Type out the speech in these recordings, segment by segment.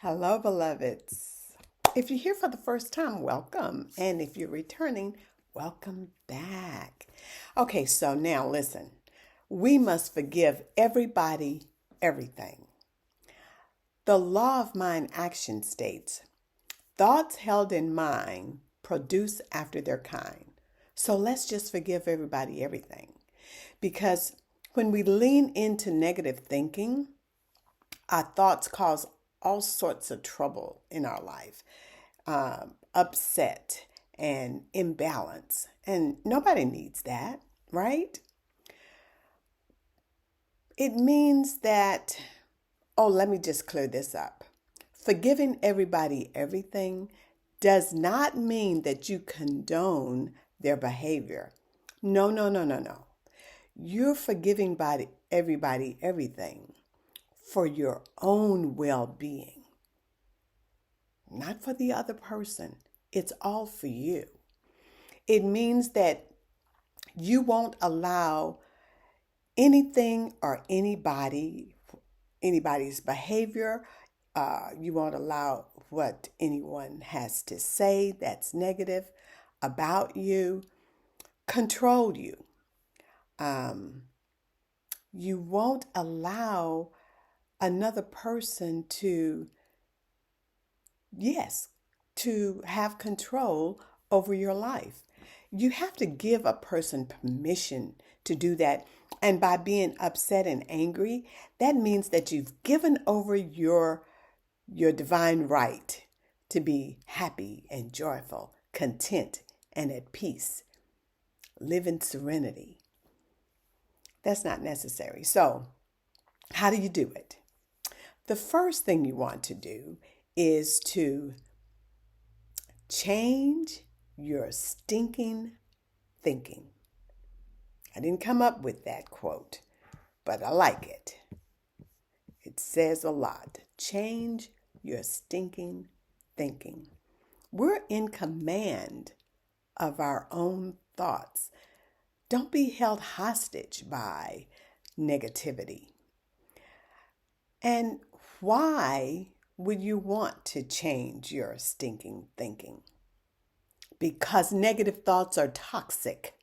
Hello, beloveds. If you're here for the first time, welcome. And if you're returning, welcome back. Okay, so now listen. We must forgive everybody, everything. The law of mind action states thoughts held in mind produce after their kind. So let's just forgive everybody, everything. Because when we lean into negative thinking, our thoughts cause all sorts of trouble in our life, upset and imbalance. And nobody needs that, right? It means that, oh, let me just clear this up. Forgiving everybody everything does not mean that you condone their behavior. No, no, no, no, no. You're forgiving everybody everything for your own well being, not for the other person. It's all for you. It means that you won't allow anything or anybody's behavior. You won't allow what anyone has to say that's negative about you control you. You won't allow another person to have control over your life. You have to give a person permission to do that. And by being upset and angry, that means that you've given over your divine right to be happy and joyful, content and at peace. Live in serenity. That's not necessary. So, how do you do it? The first thing you want to do is to change your stinking thinking. I didn't come up with that quote, but I like it. It says a lot. Change your stinking thinking. We're in command of our own thoughts. Don't be held hostage by negativity. And why would you want to change your stinking thinking? Because negative thoughts are toxic.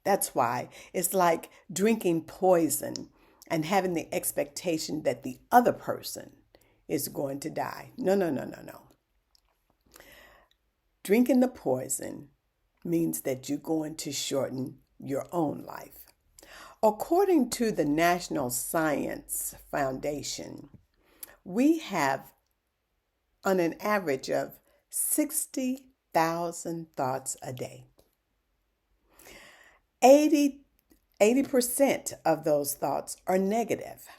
That's why. It's like drinking poison and having the expectation that the other person is going to die. No, no, no, no, no. Drinking the poison means that you're going to shorten your own life. According to the National Science Foundation, we have on an average of 60,000 thoughts a day. 80% of those thoughts are negative,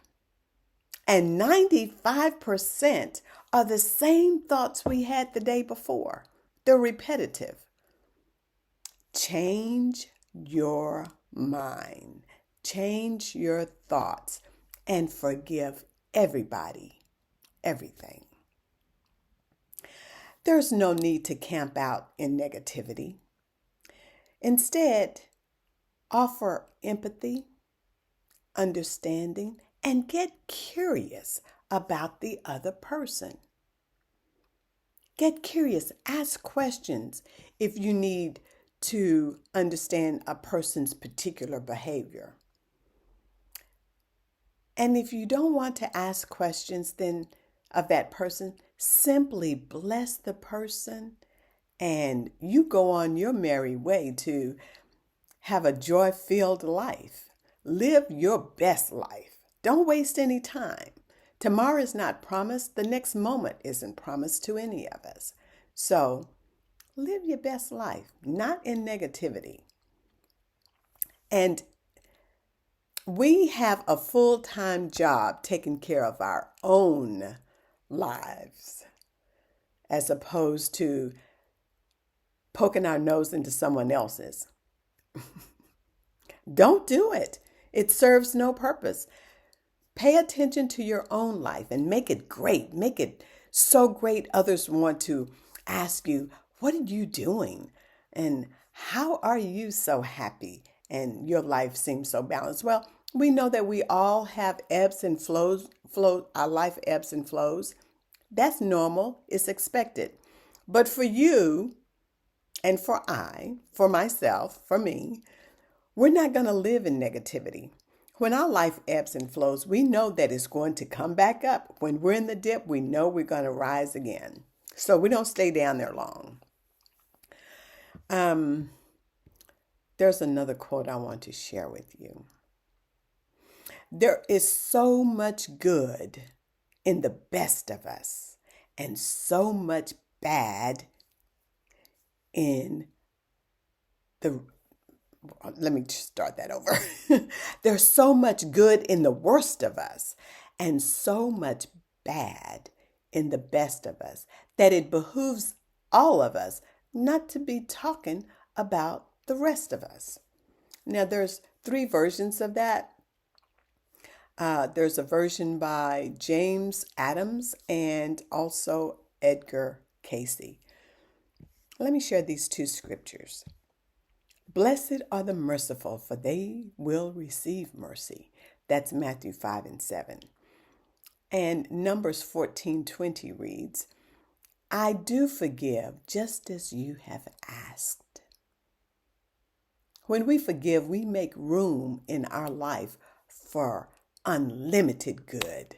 and 95% are the same thoughts we had the day before. They're repetitive. Change your mind, change your thoughts, and forgive everybody, everything. There's no need to camp out in negativity. Instead, offer empathy, understanding, and get curious about the other person. Get curious, ask questions if you need to understand a person's particular behavior. And if you don't want to ask questions then of that person, simply bless the person and you go on your merry way to have a joy-filled life. Live your best life. Don't waste any time. Tomorrow is not promised. The next moment isn't promised to any of us. So live your best life, not in negativity. And we have a full-time job taking care of our own lives as opposed to poking our nose into someone else's. Don't do it. It serves no purpose. Pay attention to your own life and make it great. Make it so great others want to ask you, what are you doing? And how are you so happy? And your life seems so balanced. Well, we know that we all have ebbs and flows. Our life ebbs and flows. That's normal. It's expected. But for you and for myself, for me, we're not going to live in negativity. When our life ebbs and flows, we know that it's going to come back up. When we're in the dip, we know we're going to rise again. So we don't stay down there long. There's another quote I want to share with you. There is so much good in the best of us and so much bad in the let me start that over. There's so much good in the worst of us and so much bad in the best of us that it behooves all of us not to be talking about the rest of us. Now, there's 3 versions of that. There's a version by James Adams and also Edgar Cayce. Let me share these 2 scriptures. Blessed are the merciful, for they will receive mercy. That's Matthew 5:7. And Numbers 14:20 reads, I do forgive just as you have asked. When we forgive, we make room in our life for unlimited good.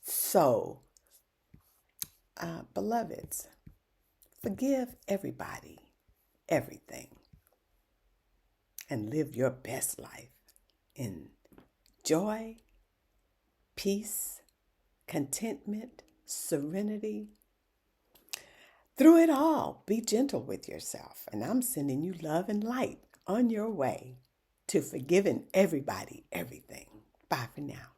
So, beloveds, forgive everybody, everything, and live your best life in joy, peace, contentment, serenity. Through it all, be gentle with yourself. And I'm sending you love and light on your way to forgiving everybody, everything. Bye for now.